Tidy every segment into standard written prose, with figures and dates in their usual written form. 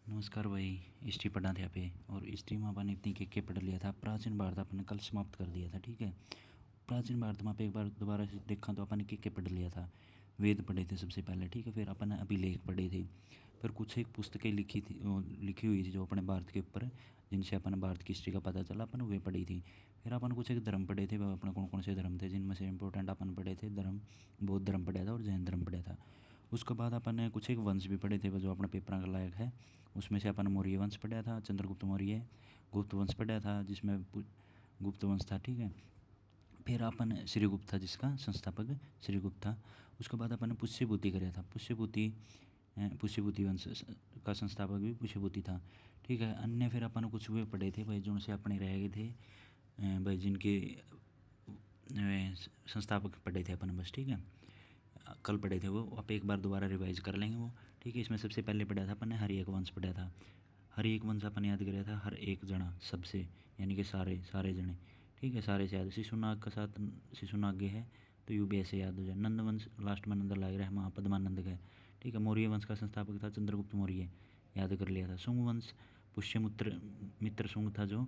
नमस्कार भाई। हिस्ट्री पढ़ा थे पे और हिस्ट्री में अपन इतनी के पढ़ लिया था। प्राचीन भारत अपन ने कल समाप्त कर दिया था। ठीक है, प्राचीन भारत में पे एक बार दोबारा से देखा तो अपन ने के पढ़ लिया था। वेद पढ़े थे सबसे पहले। ठीक है, फिर अपन ने अभिलेख पढ़े थे। फिर कुछ एक पुस्तकें लिखी थी, लिखी हुई थी जो अपने भारत के ऊपर, जिनसे अपन भारत की हिस्ट्री का पता चला, अपन वे पढ़ी थी। फिर अपन कुछ एक धर्म पढ़े थे। वो अपने कौन कौन से धर्म थे, जिनमें से इंपॉर्टेंट अपन पढ़े थे धर्म, बौद्ध धर्म पढ़ा था और जैन धर्म पढ़ा था। उसके बाद अपन ने कुछ एक वंश भी पढ़े थे वो जो अपने पेपर का लायक है। उसमें से अपन मौर्य वंश पढ़ा था, चंद्रगुप्त मौर्य। गुप्त वंश पढ़ा था जिसमें गुप्त वंश था। ठीक है, फिर अपन श्रीगुप्त था जिसका संस्थापक श्रीगुप्त था। उसके बाद अपन ने पुष्यभूति कराया था। पुष्यभूति वंश का संस्थापक भी पुष्यभूति था। ठीक है, अन्य फिर अपन कुछ वे पढ़े थे भाई जो से अपने रह गए थे, भाई जिनके संस्थापक पढ़े थे अपन बस। ठीक है, कल पढ़े थे वो, आप एक बार दोबारा रिवाइज कर लेंगे वो। ठीक है, इसमें सबसे पहले पढ़ा था अपन ने हरि एक वंश पढ़ा था। हरि एक वंश अपन याद कराया था, हर एक जना सबसे, यानी कि सारे सारे जने। ठीक है, सारे से याद, शिशुनाग का साथ शिशुनाग है तो यू भी ऐसे याद हो जाए। नंद वंश लास्ट में नंद लग रहा है, महापद्मानंद का है। ठीक है, मौर्य वंश का संस्थापक था चंद्रगुप्त मौर्य, याद कर लिया था। शुंग वंश पुष्यमित्र मित्र शुंग था जो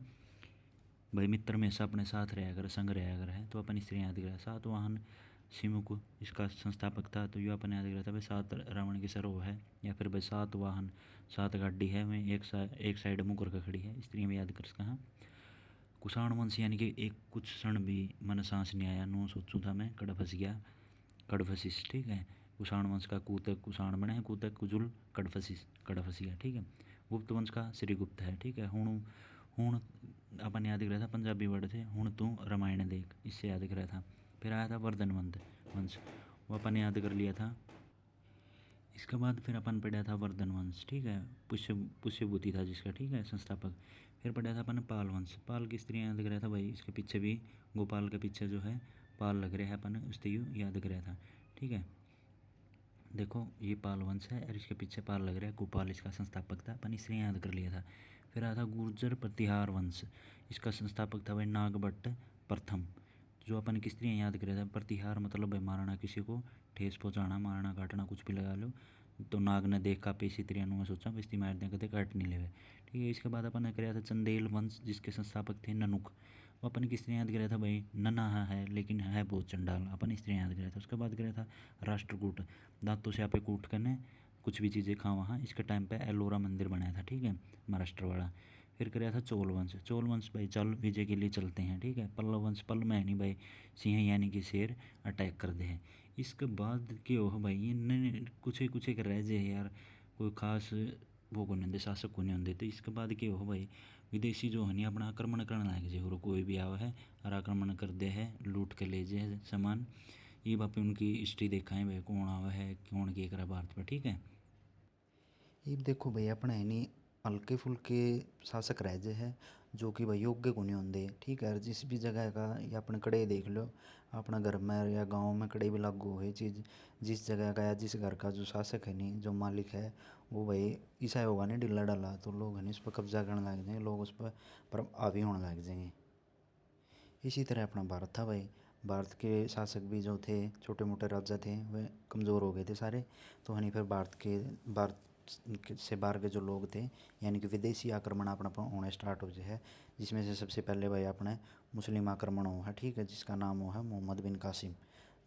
भाई मित्र में से अपने साथ रहा कर, संग रहा कर है, तो अपन इस तरह याद करा। सातवाहन सिमुक इसका संस्थापक था, तो ये अपन याद करा था भाई सात रावण के सरोह है, या फिर भाई सात वाहन सात गाड़ी है में एक साइड मुकर का खड़ी है, इस तरह में याद कर सका। हाँ, कुषाण वंश यानी कि एक कुछ क्षण भी मन सांस नहीं आया, नो सोचूं था मैं, कड़ फंस गया, कड़फसिस। ठीक है, कुषाण वंश का कूतक कुषाण बने हैं, कूतक कुजुल कड़फसिस कड़फसिया। ठीक है, गुप्त वंश का श्रीगुप्त है। ठीक है, हुण हुण अपन याद कर रहा था, पंजाबी वर्ड थे, हुण तू रामायण देख, इससे याद कर रहा था। फिर आया था वर्धनवंत वंश, वो अपन याद कर लिया था। इसके बाद फिर अपन पढ़ा था वर्धन वंश। ठीक है, पुष्यभूति था जिसका, ठीक है, संस्थापक। फिर पढ़ा था अपन पाल वंश। पाल की स्त्रियाँ याद कराया था भाई, इसके पीछे भी गोपाल के पीछे जो है पाल लग रहा है, अपन उससे याद कराया था। ठीक है, देखो ये पाल वंश है और इसके पीछे पाल लग रहा है, गोपाल इसका संस्थापक था, अपन इसलिए याद कर लिया था। फिर आया था गुर्जर प्रतिहार वंश, इसका संस्थापक था भाई नागभट्ट प्रथम, जो अपन किस तरह याद करें था। प्रतिहार मतलब भाई मारना, किसी को ठेस पहुँचाना, मारना काटना कुछ भी लगा लो। तो नाग ने देखा पे इसी तरह मैं सोचा बेस्ती मार दें, कहते काट नहीं ले। ठीक है, इसके बाद अपन ने कराया था चंदेल वंश, जिसके संस्थापक थे ननुक। वो अपन किस तरह याद कराया था भाई, नना है लेकिन है बहुत चंडाल, अपन इस तरह याद कराया था। उसके बाद कराया था राष्ट्रकूट, दांतों से आपे कूट करने कुछ भी चीज़ें खा वहाँ, इसके टाइम पे एलोरा मंदिर बनाया था। ठीक है, महाराष्ट्र वाला। फिर कराया था चोल वंश। चोल वंश भाई चल विजय के लिए चलते हैं। ठीक है, पल्लव वंश पल में नहीं भाई, सिंह यानी कि शेर अटैक कर दे हैं। इसके बाद के हो भाई ये कुछ एक रह जाए यार, कोई खास वो को नहीं होंगे, शासक को नहीं होंगे। तो इसके बाद के हो भाई विदेशी जो है नहीं अपना आक्रमण करने लग जाए, और कोई भी आवा है और आक्रमण कर दे है, लूट के ले जाए सामान। ये वापस उनकी हिस्ट्री देखा है भाई, कौन आवा है कौन के करा भारत पर। ठीक है, ये देखो भाई अपना है नी हल्के फुल्के शासक राज्य है जो कि भाई योग्य को नहीं होंगे। ठीक है, जिस भी जगह का या अपने कड़े देख लो, अपना घर में या गांव में कड़े भी लागू हो चीज़, जिस जगह का या जिस घर का जो शासक है नहीं, जो मालिक है, वो भाई ऐसा होगा नहीं ढीला डाला तो लोग है नहीं उस पर कब्जा करने लग जाएंगे, लोग उस पर हावी होने लग जाएंगे। इसी तरह अपना भारत था भाई। भारत के शासक भी जो थे, छोटे मोटे राजा थे, वे कमज़ोर हो गए थे सारे। तो हनी फिर भारत से बाहर के जो लोग थे, यानी कि विदेशी आक्रमण अपना होने स्टार्ट हो जाए है। जिसमें से सबसे पहले भाई अपने मुस्लिम आक्रमण हुआ है। ठीक है, जिसका नाम हुआ है मोहम्मद बिन कासिम,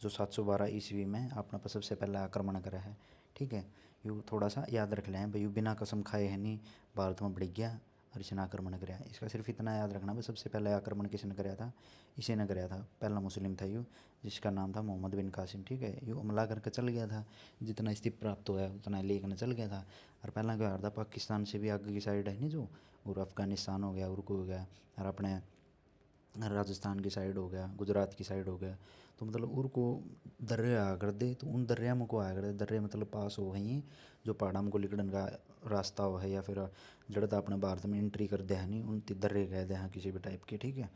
जो 712 ईस्वी में अपना पर सबसे पहले आक्रमण करा है। ठीक है, यू थोड़ा सा याद रख लें भाई, यू बिना कसम खाए है नहीं भारत में बढ़ गया और इसने आक्रमण कराया। इसका सिर्फ इतना याद रखना भाई, सबसे पहले आक्रमण किसने कराया था, इसी ने कराया था। पहला मुस्लिम था यू, जिसका नाम था मोहम्मद बिन कासिम। ठीक है, यू हमला करके चल गया था, जितना स्थिति प्राप्त हुआ है उतना लेकर चल गया था। और पहला क्या था, पाकिस्तान से भी आगे की साइड है नहीं जो, और अफगानिस्तान हो गया, उर्कू हो गया, और अपने राजस्थान की साइड हो गया, गुजरात की साइड हो गया। तो मतलब उनको दर्रे आ कर दे, तो उन दर्रिया में को आया कर दे, दर्रे मतलब पास हो गई जो पहाड़ा में को लिकड़न का रास्ता हो है, या फिर जड़ता अपने भारत में एंट्री कर दे है नहीं, उन दर्रे कह दे हैं किसी भी टाइप के। ठीक है,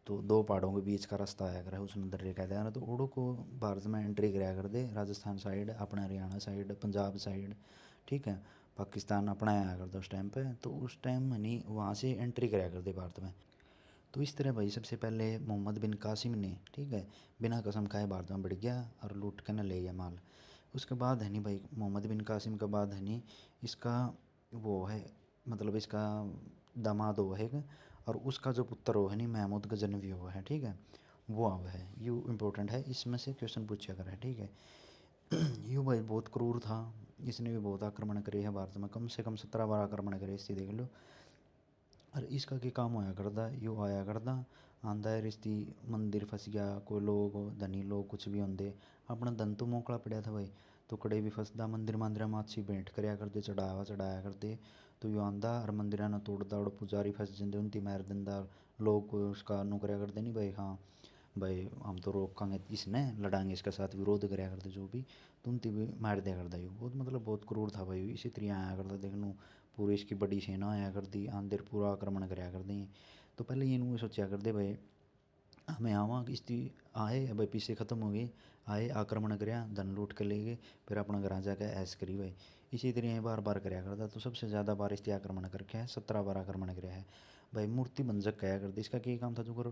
तो दो पहाड़ों के बीच का रास्ता आया कर है, उसमें दर्रे कह दे ना, तो उड़ो को भारत में एंट्री कराया कर दे, राजस्थान साइड, अपना हरियाणा साइड, पंजाब साइड। ठीक है, पाकिस्तान अपना आया करता उस टाइम पे, तो उस टाइम नहीं वहाँ से एंट्री कराया कर दे भारत में। तो इस तरह भाई सबसे पहले मोहम्मद बिन कासिम ने, ठीक है, बिना कसम खाए भारत में बढ़ गया और लूट के न ले गया माल। उसके बाद है नहीं भाई, मोहम्मद बिन कासिम के बाद है नहीं इसका वो है, मतलब इसका दामाद वो है, और उसका जो पुत्र वो है नहीं महमूद गजनवी वो है, ठीक है, वो अब है यू इम्पोर्टेंट है, इसमें से क्वेश्चन पूछा कर है, ठीक है। यूँ भाई बहुत क्रूर था, इसने भी बहुत आक्रमण करे है भारत में, कम से कम 17 बार आक्रमण करे, इससे देख लो। और इसका क्या काम होया करता, यूँ आया करता आंदा है रिश्ती मंदिर फंस गया, कोई लोग धनी लोग कुछ भी होंगे, अपना धन तो मोकला पड़ा था भाई, तो कड़े भी फंसदा, मंदिर मंदिर माछी भेंट करया करते, चढ़ाया करते, तो यू आंदा और मंदिर ना तोड़ता, और पुजारी फंस जाते उनकी मार दिंदा, लोग कोई उसका नु करया करते नहीं भाई, हाँ भाई हम तो रोकांगे इसने, लड़ांगे इसके साथ, विरोध करया करते जो भी, तो उनकी भी मार दिया करता, यू बहुत मतलब बहुत क्रूर था भाई, इसी तरह आया करता देखने, पूरी इसकी बड़ी सेना आया करती, आंदेर पूरा आक्रमण करया करते। तो पहले ये सोचा करते भाई हमें आवा इसकी आए भाई, पीछे ख़त्म हो गई, आए आक्रमण करया, धन लूट के ले गए, फिर अपना घर जाके ऐस करी भाई, इसी तरह ये बार बार करया करता। तो सबसे ज़्यादा बार इसकी आक्रमण करके है, 17 बार आक्रमण कराया है भाई। मूर्ति बंजक कहा करते, इसका क्या काम था, जो कर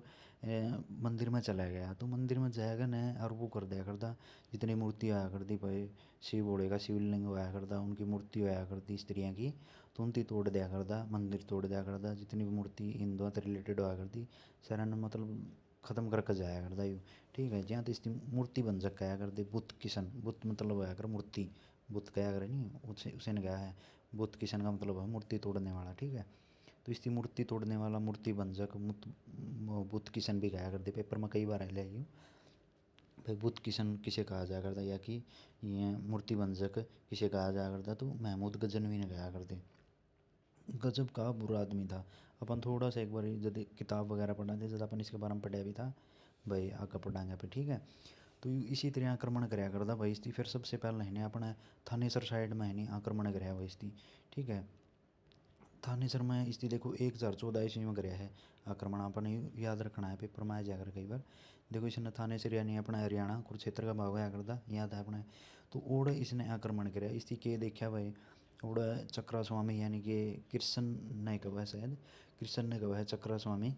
मंदिर में चला गया तो मंदिर में जाएगा न, और वो कर दिया करता, जितनी मूर्ति आया करती भाई, शिव भोले का शिवलिंग आया करता, उनकी मूर्ति आया करती स्त्रियाँ की, तो उनकी तोड़ दिया करता, मंदिर तोड़ दिया करता, जितनी भी मूर्ति हिंदुओं से रिलेटेड होया करती सारा ने मतलब ख़त्म करके जाया करता यू, ठीक है। जहाँ तो इसकी मूर्ति बन सक कहा करते, बुत किशन, बुत मतलब होया कर मूर्ति, बुत कहा करे नहीं, उसे उसे ने कहा है, बुत किशन का मतलब है मूर्ति तोड़ने वाला, ठीक है। तो इसकी मूर्ति तोड़ने वाला मूर्ति बंजक बुत किशन भी कहा करते, पेपर में कई बार है ले यूँ भाई, बुत किशन किसे कहा जाया करता, या कि ये मूर्ति बंजक किसे कहा जाया करता, तो महमूद गजनवी ने कहा करते। गजब का बुरा आदमी था। अपन थोड़ा सा एक बार जब किताब वगैरह पढ़ा थे, जब अपन इसके बारे में पढ़ा भी था भाई, आगे पढ़ाएंगे पे, ठीक है। तो इसी तरह आक्रमण कराया करता भाई इसकी, फिर सबसे पहले है अपने थानेसर साइड में है नहीं आक्रमण कराया भाई इसकी, ठीक है। थानेसर में इसकी देखो 1014 ईस्वी में कराया है आक्रमण, अपन याद रखना है, पेपर में आ जाकर कई बार। देखो इसने थानेसर यानी अपना हरियाणा कुरुक्षेत्र का भाग होया करता, याद है अपने। तो ओड़ इसने आक्रमण कराया, इसकी के देखा भाई, ओड़ चक्रा स्वामी यानी कि कृष्ण ने कहा है, शायद कृष्ण ने कहा है चक्रा स्वामी।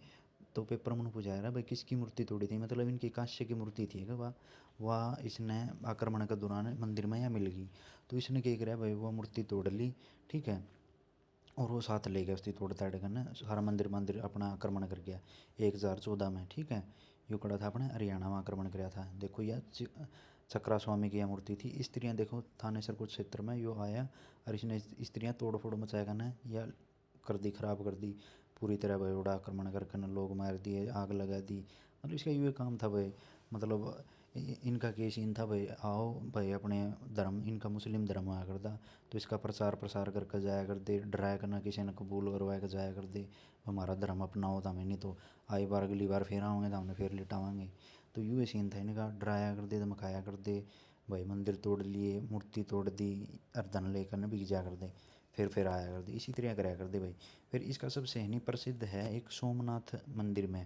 तो पेपर में पूछा रहा भाई किसकी मूर्ति तोड़ी थी, मतलब इनकी कांस्य की मूर्ति थी क्या वह इसने आक्रमण के दौरान मंदिर में या मिल गई, तो इसने क्या कराया भाई, वह मूर्ति तोड़ ली, ठीक है। और वो साथ ले गया उसकी तोड़ ताड़ करना, सारा मंदिर मंदिर अपना आक्रमण कर गया 1014 में, ठीक है। यो कड़ा था अपने हरियाणा में आक्रमण कराया था। देखो यह चक्रा स्वामी की यह मूर्ति थी। स्त्रियाँ देखो थानेसर कुछ क्षेत्र में यो आया, और इसने स्त्रियाँ तोड़ फोड़ मचाया करना या कर दी, खराब कर दी पूरी तरह भाई, उड़ा आक्रमण करके न लोग मार दिए, आग लगा दी, मतलब इसका ये काम था भाई। मतलब इनका केस इन था भाई, आओ भाई अपने धर्म, इनका मुस्लिम धर्म आया करता, तो इसका प्रचार प्रसार करके जाया करते, डराया करना किसी ने कबूल करवाया कर जाया करते, हमारा धर्म अपनाओ तो हमें, नहीं तो आई बार अगली बार फिर आओगे तो हमने फिर लिटावाएंगे। तो यूँ सीन था इनका, डराया करते धमकाया करते भाई, मंदिर तोड़ लिए, मूर्ति तोड़ दी, और धन लेकर न बिक जा करते, फिर आया करते, इसी तरह कराया करते भाई। फिर इसका सबसे है नहीं प्रसिद्ध है एक सोमनाथ मंदिर में,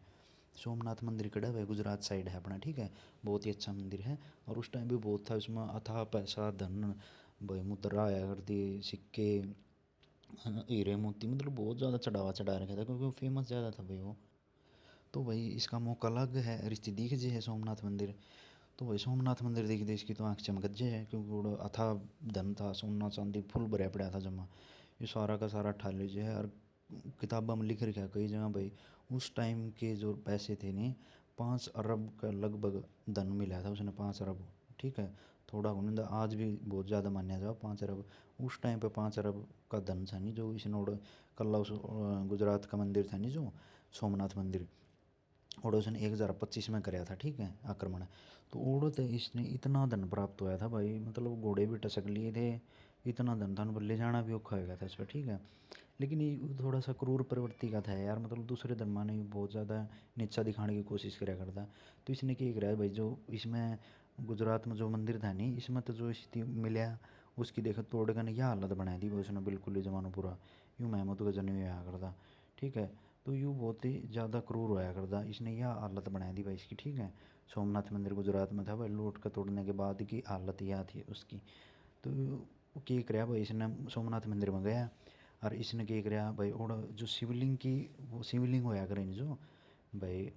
सोमनाथ मंदिर कड़ा है गुजरात साइड है अपना, ठीक है। बहुत ही अच्छा मंदिर है, और उस टाइम भी बहुत था उसमें अथाह पैसा धन भाई, मुद्रा आया करती, सिक्के, हीरे मोती, मतलब बहुत ज़्यादा चढ़ावा चढ़ा रखा था, क्योंकि वो फेमस ज़्यादा था भाई वो। तो भाई इसका मौका अलग है, रिश्ते दिख जे है सोमनाथ मंदिर। तो भाई सोमनाथ मंदिर देख दे इसकी तो आँख चमक जे है, क्योंकि वो अथा धन था, सोना चांदी फुल भरया पड़ा था जमा, ये सारा का सारा ठा लीजिए है। और किताबों में लिख रखा कई जगह भाई, उस टाइम के जो पैसे थे नहीं, 5 अरब का लगभग धन मिला था उसने, 5 अरब, ठीक है। थोड़ा होने आज भी बहुत ज़्यादा मान्या जाओ 5 अरब, उस टाइम पे 5 अरब का धन था नहीं जो इसने कल्ला उस गुजरात का मंदिर था नहीं जो सोमनाथ मंदिर, और उसने 1025 में कराया था, ठीक है आक्रमण। तो उड़त इसने इतना धन प्राप्त हुआ था भाई, मतलब घोड़े भी टसक लिए थे, इतना धन था ले जाना भी औखा हो गया था इस पर, ठीक है। लेकिन ये थोड़ा सा क्रूर प्रवृत्ति का था यार, मतलब दूसरे धर्मा ने बहुत ज़्यादा नीचा दिखाने की कोशिश करा करता। तो इसने क्या कराया भाई, जो इसमें गुजरात में जो मंदिर था नहीं, इसमें तो जो स्थिति मिला उसकी देखो तोड़ कर यह हालत बना दी भाई उसने, बिल्कुल ही जमानो पूरा यूँ महमूद का जन्म आया करता, ठीक है। तो यूँ बहुत ही ज़्यादा क्रूर होया करता, इसने यह हालत बना दी भाई इसकी, ठीक है। सोमनाथ मंदिर गुजरात में था भाई, लूट का तोड़ने के बाद की हालत यह थी उसकी। तो क्या कराया भाई इसने, सोमनाथ मंदिर में गया, और इसने क्या कराया भाई, और जो शिवलिंग की वो शिवलिंग होया करे जो भाई,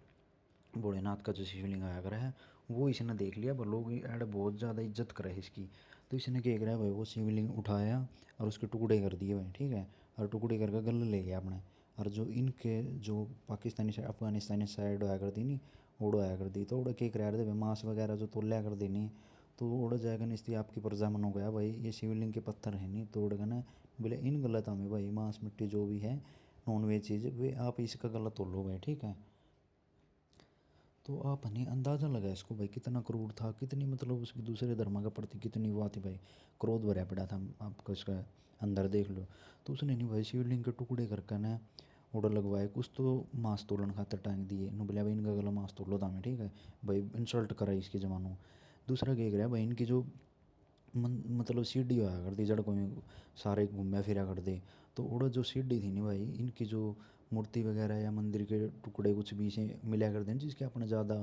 भोलेनाथ का जो शिवलिंग होया करे है, वो इसने देख लिया, पर लोग ऐड बहुत ज़्यादा इज्जत करे इसकी। तो तो इसने क्या करा भाई, वो शिवलिंग उठाया और उसके टुकड़े कर दिए भाई, ठीक है, और टुकड़े करके गले ले गया अपने। और जो इनके जो पाकिस्तानी साइड अफगानिस्तानी साइड होया कर दी नहीं, उड़ होया कर दी, तो उड़ के करा दे मांस वगैरह जो तोलिया कर देनी, तो उड़ जाएगा नहीं, इसलिए आपकी प्रजामन हो गया भाई ये शिवलिंग के पत्थर है नहीं तोड़ गए ना, बोले इन गलत हमें भाई मांस मिट्टी जो भी है नॉन वेज चीज़ वे आप इसका गलत तोलो भाई, ठीक है। तो आपने अंदाज़ा लगा इसको भाई कितना क्रूर था, कितनी मतलब उसकी दूसरे धर्म के प्रति कितनी वो थी भाई, क्रोध भरा पड़ा था आपको इसका अंदर देख लो। तो उसने नहीं भाई शिवलिंग के टुकड़े करके ना ऑर्डर लगवाए, कुछ तो मांस तोड़न खातर टांग दिए नु, बोले भाई इनका गला मांस तोड़ लो था, ठीक है भाई, इंसल्ट करा इसके जमानों। दूसरा क्या रहा भाई, इनकी जो मतलब सीढ़ी होया करती जड़कों में सारे घूमया फिरा करते, तो उड़ जो सीढ़ी थी नहीं भाई, इनकी जो मूर्ति वगैरह या मंदिर के टुकड़े कुछ भी से मिला करते हैं जिसके अपने ज़्यादा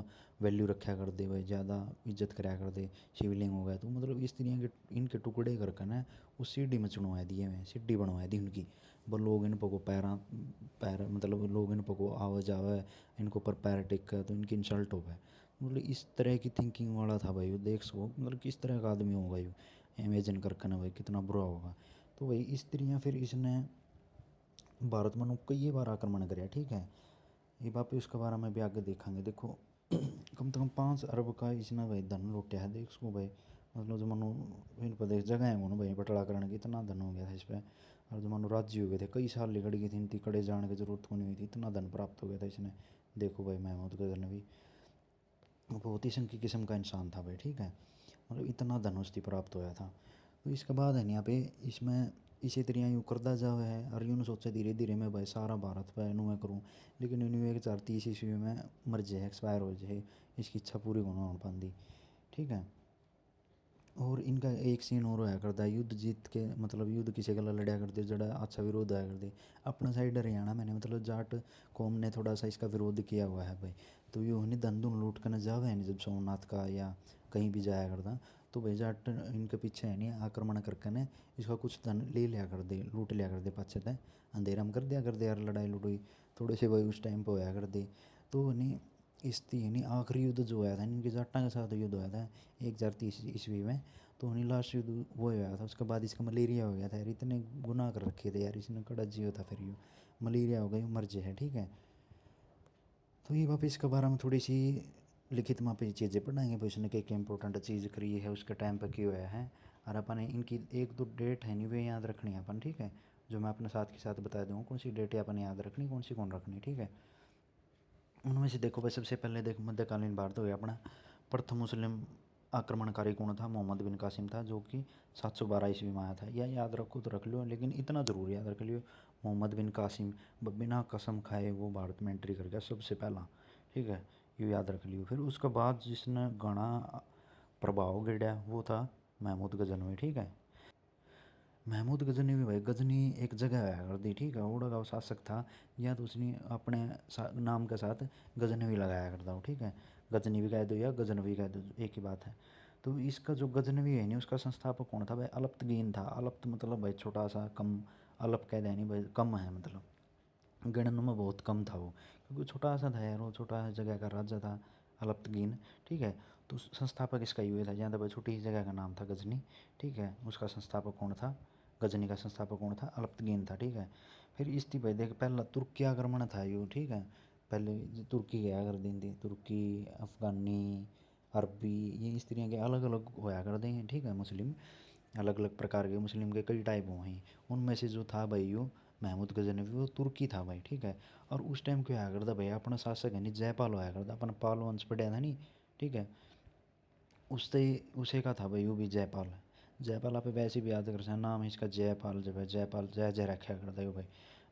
वैल्यू रखा कर दे भाई, ज़्यादा इज्जत कराया कर दे, शिवलिंग हो गया तो मतलब इस तरह के इनके टुकड़े करके ना उस सीढ़ी में चढ़वा दिए हुए, सीढ़ी बनवा दी उनकी। वो लोग इन को पैर मतलब लोग इन को आवे जावे, इनको ऊपर पैर टेक तो इनकी इंसल्ट हो गए, मतलब इस तरह की थिंकिंग वाला था भाई वो, देख सको मतलब किस तरह का आदमी होगा ये, इमेजिन करके ना भाई कितना बुरा होगा। तो भाई इस तरह फिर इसने भारत में कई बार आक्रमण कराया, ठीक है, ये वापस उसके बारे में भी आगे देखेंगे। देखो कम से कम 5 अरब का इसने भाई धन लुटाया है, देख सको भाई, मतलब जो मानो इन प्रदेश जगह है वो भाई बटला करने की इतना धन हो गया था इस पर, और जो मानो राज्य हो गए थे, कई साल लिगड़ गई थी, इनकी कड़े जाने की जरूरत को नहीं हुई थी, इतना धन प्राप्त हो गया था इसने। देखो भाई महमूद गजनवी बहुत ही संकी किस्म का इंसान था भाई, ठीक है, मतलब इतना धन उसकी प्राप्त होया था। तो इसके बाद है यहाँ पे इसमें इसी तरह यूँ करता जावे है, और यूँ सोचा धीरे धीरे मैं भाई सारा भारत पे इनू मैं करूँ, लेकिन इन्होंने 1030 ईस्वी में मर जाए, एक्सपायर हो जाए, इसकी इच्छा पूरी होना हो पाती, ठीक है। और इनका एक सीन और होया करता है, युद्ध जीत के मतलब युद्ध किसी गला लड़या करते जड़ा अच्छा विरोध होया करते, अपना साइड हरियाणा मैंने मतलब जाट कौम ने थोड़ा सा इसका विरोध किया हुआ है भाई, तो यूँ नहीं धन धुन लूट कर न जावे है नहीं जब सोमनाथ का या कहीं भी जाया करता, तो भाई जाट इनके पीछे है नहीं आक्रमण करके न इसका कुछ धन ले लिया कर दे, लूट लिया कर दे पाछे तय, अंधेरा में कर दिया कर दे यार, लड़ाई लुड़ाई थोड़े से भाई उस टाइम पर होया कर दे। तो नहीं इस थी नहीं आखिरी युद्ध जो होया था इनके जाटा के साथ युद्ध होया था 1030 ईस्वी में, तो उन्हीं लास्ट युद्ध वो होया था, उसके बाद इसका मलेरिया हो गया था यार, इतने गुनाह कर रखे थे यार इसने, कड़ा जियो था फिर यूँ मलेरिया हो गई मर जे है, ठीक है। तो ये वापस इसके बारे में थोड़ी सी लिखित में पे चीज़ें पढ़ाएंगे भाई, उसने क्या क्या इंपॉर्टेंट चीज़ करी है उसके टाइम पर क्यों होया है, और अपन इनकी एक दो डेट है नहीं वे याद रखनी है अपन, ठीक है, जो मैं अपने साथ के साथ बता दूँगा कौन सी डेट है अपन याद रखनी, कौन सी कौन रखनी, ठीक है। उनमें से देखो भाई सबसे पहले देख मध्यकालीन भारत हो गया अपना, प्रथम मुस्लिम आक्रमणकारी कौन था, मोहम्मद बिन कासिम था, जो कि 712 ईस्वी में आया था, या याद रखो तो रख लो, लेकिन इतना ज़रूर याद रख लियो, मोहम्मद बिन कासिम बिना कसम खाए वो भारत में एंट्री कर गया सबसे पहला, ठीक है, ये याद रख लियो। फिर उसके बाद जिसने घना प्रभाव गिरा वो था महमूद गजनवी, ठीक है। महमूद गजनी भी भाई, गजनी एक जगह आया कर दी, ठीक है, उड़ा का शासक था, या तो उसने अपने नाम के साथ गजनवी लगाया करता हूँ, ठीक है, गजनी भी कह दो या गजनवी कह दो एक ही बात है। तो इसका जो गजनवी है नहीं उसका संस्थापक कौन था भाई, अलप्तगीन था, अलप्त मतलब भाई छोटा सा कम, अलप कह दें नहीं भाई कम है, मतलब गणन में बहुत कम था वो, क्योंकि छोटा सा था यार, वो छोटा सा जगह का राजा था अलप्तगीन, ठीक है। तो संस्थापक इसका ही हुआ था, जहाँ भाई छोटी सी जगह का नाम था गजनी, ठीक है, उसका संस्थापक कौन था, गजनी का संस्थापक कौन था, अलप्तगीन था, ठीक है। फिर इसकी भाई देख पहला तुर्की आक्रमण था यो, ठीक है, पहले तुर्की गया कर दी थी, तुर्की अफ़गानी अरबी ये इस तरह के अलग अलग होया कर देंगे, ठीक है, मुस्लिम अलग अलग प्रकार के मुस्लिम के कई टाइप हुए हैं, उनमें से जो था भाई यो महमूद गजनवी वो तुर्की था भाई, ठीक है। और उस टाइम क्या होया करता भाई, अपना शासक है नहीं जयपाल होया करता, अपना पाल वंश पढ़ा था नहीं, ठीक है, उससे उसे का था भाई वो भी जयपाल है, जयपाल आप वैसे भी याद कर सकते नाम है इसका जयपाल, जब है जयपाल जय जय रखा करता है भाई,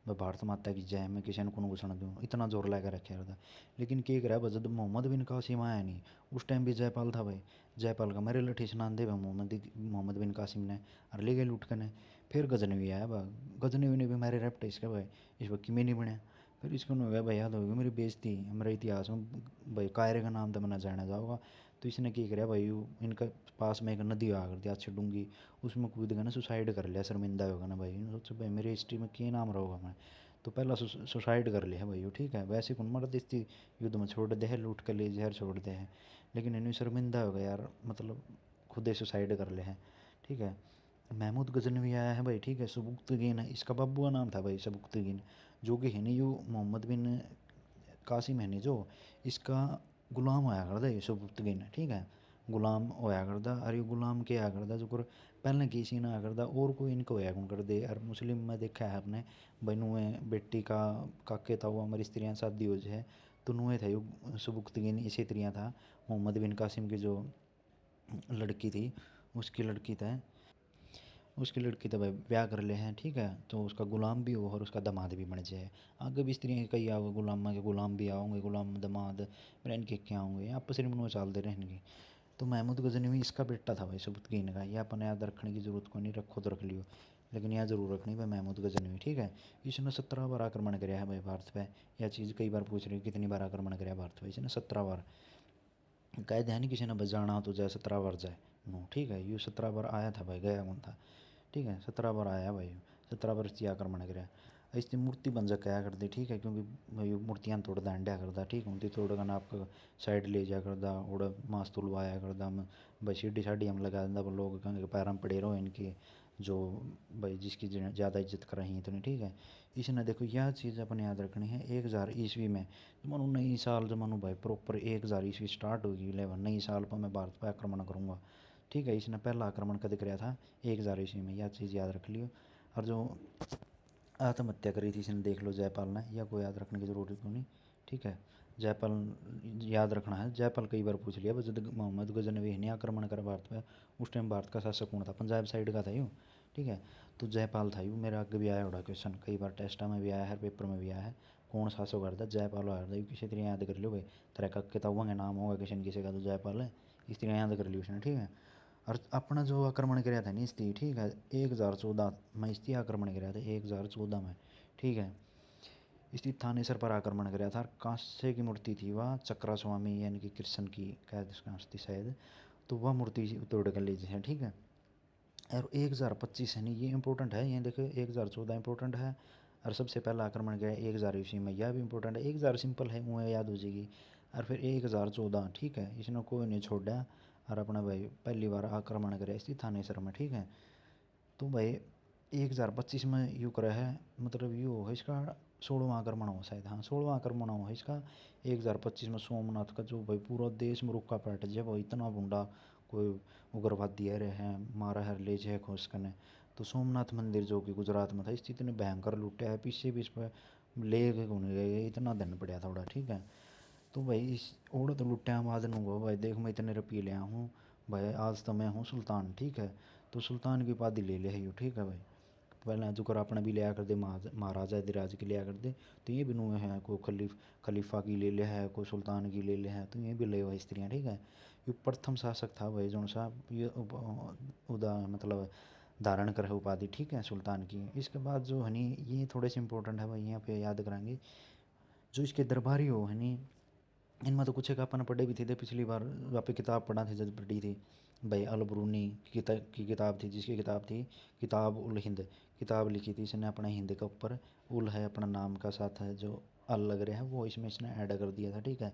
मैं भारत माता की जय मैं किसी ने को घुसण दूँ इतना जोर लगा रखा करता। लेकिन क्या करा जब मोहम्मद बिन कासिम आया नहीं उस टाइम भी जयपाल था भाई, जयपाल का मेरे लठी स्नान दे मोहम्मद बिन कासिम ने, और ले गए लूट कर ने। फिर गजनवी आया भाई, गजनवी ने भी मेरे रेप्ट इसका भाई इस वक्त में नहीं बनया, फिर इसको हो गया भाई याद हो गया मेरी बेइज्जती मेरे इतिहास में भाई कायरे का नाम तो मैं जाना जाऊँगा। तो इसने क्या कराया भाई इनका पास में एक नदी आ कर दी अच्छी डूंगी, उसमें कूद गया ना, सुसाइड कर लिया, शर्मिंदा होगा ना भाई, सोचो भाई मेरी हिस्ट्री में क्या नाम रहोगा मैं, तो पहला सुसाइड कर लिया भाई ठीक है, वैसे कौन मर्द इस युद्ध में छोड़ दे है, लूट कर ले जहर छोड़ दे है, लेकिन इन्हें शर्मिंदा हो गया यार, मतलब खुद ही सुसाइड कर ले है, ठीक है। महमूद गजनवी आया है भाई, ठीक है, सबुक्तगीन है, इसका बाबू का नाम था भाई सबुक्तगीन, जो कि है नहीं यू मोहम्मद बिन कासिम है नहीं जो, इसका गुलाम होया करता ये सबुक्तगीन, ठीक है, गुलाम होया करता। और ये गुलाम क्या करता जो कर पहले किसी ना करता और कोई इनको होया कौन कर दे। और मुस्लिम में देखा है आपने भाई, नुए बेटी का काके था वो हमारी स्त्रियाँ शादी हो जाए तो नुए थे यो सबुक्तगीन, इसी तरह था मोहम्मद बिन कासिम की जो लड़की थी, उसकी लड़की था, उसकी लड़की तो भाई ब्याह कर ले हैं, ठीक है, तो उसका गुलाम भी हो और उसका दामाद भी बन जाए। आगे भी स्त्रियाँ कई आओगे गुलामा के, गुलाम भी आओगे, गुलाम दामाद मेरे इनके क्या होंगे, आपस में चलते रहेंगे। तो महमूद गजनवी इसका बेटा था भाई सबुक्तगीन का, यह अपने याद रखने की जरूरत को नहीं, रखो तो रख लियो, लेकिन यह जरूर रखनी भाई महमूद गजनवी, ठीक है। इसने 17 बार आक्रमण कराया है भाई भारत पे। यह चीज़ कई बार पूछ रही है कितनी बार आक्रमण कराया भारत पे, इसने 17 बार। कह ध्यान किसी ने बजाना हो तो जाए 17 बार जाए नो, ठीक है, यू 17 बार आया था भाई, गया कौन था, ठीक है, 17 बार आया भाई, 17 बार इसकी आक्रमण कराया। इसकी मूर्ति बन जा क्या करती, ठीक है, क्योंकि भाई मूर्तियाँ तोड़ दांड्या करता, ठीक है, उनकी तोड़ कर आपको साइड ले जा करदा और मांस तुलवाया करदा भाई, सीढ़ी साढ़ी हम लगा देंदा लोग कहेंगे पैरों में पड़े रहो इनके, जो भाई जिसकी ज़्यादा इज्जत कर रही है इतनी, ठीक है। इसने देखो यह चीज़ अपने याद रखनी है। 1000 ईस्वी में जब नई साल जब भाई प्रॉपर 1000 ईस्वी स्टार्ट होगी 11 नई साल पर मैं भारत पर आक्रमण करूँगा, ठीक है। इसने पहला आक्रमण कद कराया था 1000 ईस्वी में, यह चीज़ याद रख लियो। और जो आत्महत्या करी थी इसने देख लो जयपाल ने, यह कोई याद रखने की ज़रूरत क्यों नहीं, ठीक है। जयपाल याद रखना है, जयपाल कई बार पूछ लिया, बस जब मोहम्मद गजनवी ने आक्रमण करा भारत पे, उस टाइम भारत का शासक कौन था, पंजाब साइड का था यूँ, ठीक है, तो जयपाल था यूँ। मेरे आगे भी आया होगा क्वेश्चन, कई बार टेस्टा में भी आया है, पेपर में भी आया है, कौन शासक करता, जयपाल आया था, किसी तरह याद कर लो भाई, तेरा का किताबों का नाम होगा किसी न किसी का तो जयपाल है, इस तरह याद कर लियो उसने, ठीक है। और अपना जो आक्रमण कराया था नहीं इसकी, ठीक है, 1014 में इसकी आक्रमण कराया था 1014 में, ठीक है। इसकी थानेसर पर आक्रमण कराया था और कांस्य की मूर्ति थी वह, चक्रा स्वामी यानी कि कृष्ण की कैद थी शायद, तो वह मूर्ति तोड़ कर लीजिए है, ठीक है। और 1025 है नहीं, ये इंपॉर्टेंट है, ये देखो 1014 इंपॉर्टेंट है। और सबसे पहला आक्रमण गया 1000 ईस्वी में, यह भी इंपॉर्टेंट है, 1000 सिंपल है मुँह याद हो जाएगी। और फिर 1014, ठीक है, इसने कोई नहीं छोड़ा। और अपना भाई पहली बार आक्रमण कराया इसी थानेसर में, ठीक है। तो भाई 1025 में यू करा है, मतलब यू हो इसका 16वां आक्रमण हो शायद, हाँ 16वां आक्रमण हो इसका 1025 में सोमनाथ का, जो भाई पूरा देश में रुका पैट जब वो इतना बूढ़ा कोई उग्रवादी है रहे हैं मारा है ले जाए खोज करने। तो सोमनाथ मंदिर जो कि गुजरात में था, इस इतने भयंकर लूटा है, पीछे भी इस पर ले के कौन गए, इतना दिन पड़ा थोड़ा, ठीक है। तो भाई इस ओढ़ तो लुट्टिया बाद नूंगा भाई, देख मैं इतने रुपये लिया हूँ भाई, आज तो मैं हूँ सुल्तान, ठीक है। तो सुल्तान की उपाधि ले लिया यू, ठीक है भाई। पहले जो कर अपना भी लिया कर दे, महाराजा अधिराज की लिया कर दे, तो ये भी नुए हैं, कोई खलीफा की ले लिया है, कोई सुल्तान की ले लिया है, तो ये भी ले हुआ स्त्रियाँ, ठीक है। ये प्रथम शासक था भाई जो सा ये उदा मतलब धारण कर है उपाधि, ठीक है, सुल्तान की। इसके बाद जो है नी ये थोड़े से इंपॉर्टेंट है भाई, यहाँ पे याद कराएंगे। जो इसके दरबारी हो है नी, इनमें तो कुछ एक अपन पढ़े भी थे पिछली बार, वहाँ पे किताब पढ़ा थी जब पढ़ी थी भाई, अल बरूनी की किताब थी, जिसकी किताब थी किताब उल हिंद, किताब लिखी थी इसने अपने हिंद के ऊपर, उल है अपना नाम का साथ है जो अल लग रहा है वो इसमें इसने ऐड कर दिया था, ठीक है।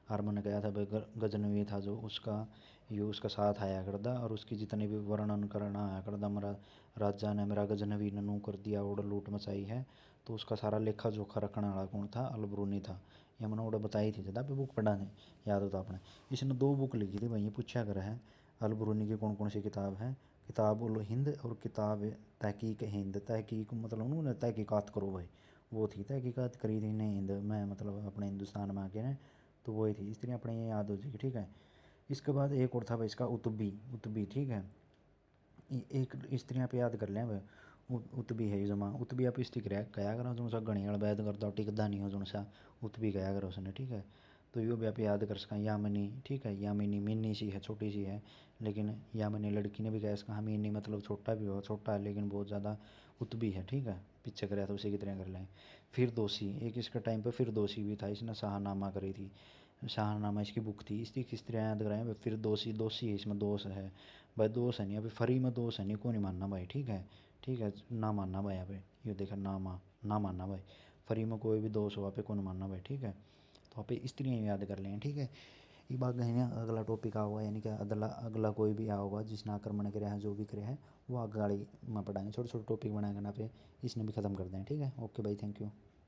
और मैंने कहा था भाई गजनवी था जो उसका ये उसका साथ आया करदा, और उसकी जितने भी वर्णन करना आया करदा, मेरा राजा ने मेरा गजनवी ने नू कर दिया और लूट मचाई है, तो उसका सारा लेखा जोखा रखने वाला कौन था, अल बरूनी था। ये मैंने ओड़ा बताई थी जदा पे बुक पढ़ा थे, याद होता आपने। इसने 2 बुक लिखी थी भाई, ये पूछा कर है अल बरूनी की कौन कौन सी किताब है, किताब उल हिंद और किताब तहकीक हिंद, तहकीक मतलब उन्होंने तहकीकात करो भाई, वो थी तहकीकात करी थी ने हिंद में, मतलब अपने हिंदुस्तान में आके ने, तो वही थी, इस तरह अपने ये याद हो जाएगी, ठीक है। इसके बाद एक और था भाई इसका उतबी, उतबी, ठीक है, एक इस तरह पे याद कर लें भाई, उतबी है जमा, उतबी आप स्टिक रह कया करो जो सा घनी वैद करता हो टिकदा नहीं हो जो सा उतबी कया करो उसने, ठीक है। तो यो भी आप याद कर सकें, यामिनी, ठीक है, यामिनी मिनी सी है, छोटी सी है, लेकिन यामिनी लड़की ने भी कह सका, मिनी मतलब छोटा भी हो, छोटा है लेकिन बहुत ज़्यादा उतबी है, ठीक है, पीछे कराया तो उसी की तरह कर लें। फिर दोषी, एक इसका टाइम पर फिर दोषी भी था, इसने शाहनामा करी थी, शाहनामा इसकी बुक थी, इसकी किस तरह याद कराएं भाई, फिर दोषी, दोषी है इसमें दोष है भाई, दोष है नहीं अभी, फरी में दोष है नहीं, को नहीं मानना भाई, ठीक है, ठीक है, ना मानना भाई यहाँ पे, ये देखा ना मानना भाई, फरी में कोई भी दोष हो वहाँ पे कौन मानना भाई, ठीक है। तो आप इस तरह याद कर लें, ठीक है। ये बात है ना, अगला टॉपिक आओगा यानी कि अगला अगला कोई भी आओगा जिसने आक्रमण कराया है, जो भी कराया है वो आगे गाड़ी में पढ़ाएंगे, छोटे छोटे टॉपिक बनाएंगे ना पे, इसने भी ख़त्म कर दें। ठीक है, ओके भाई, थैंक यू।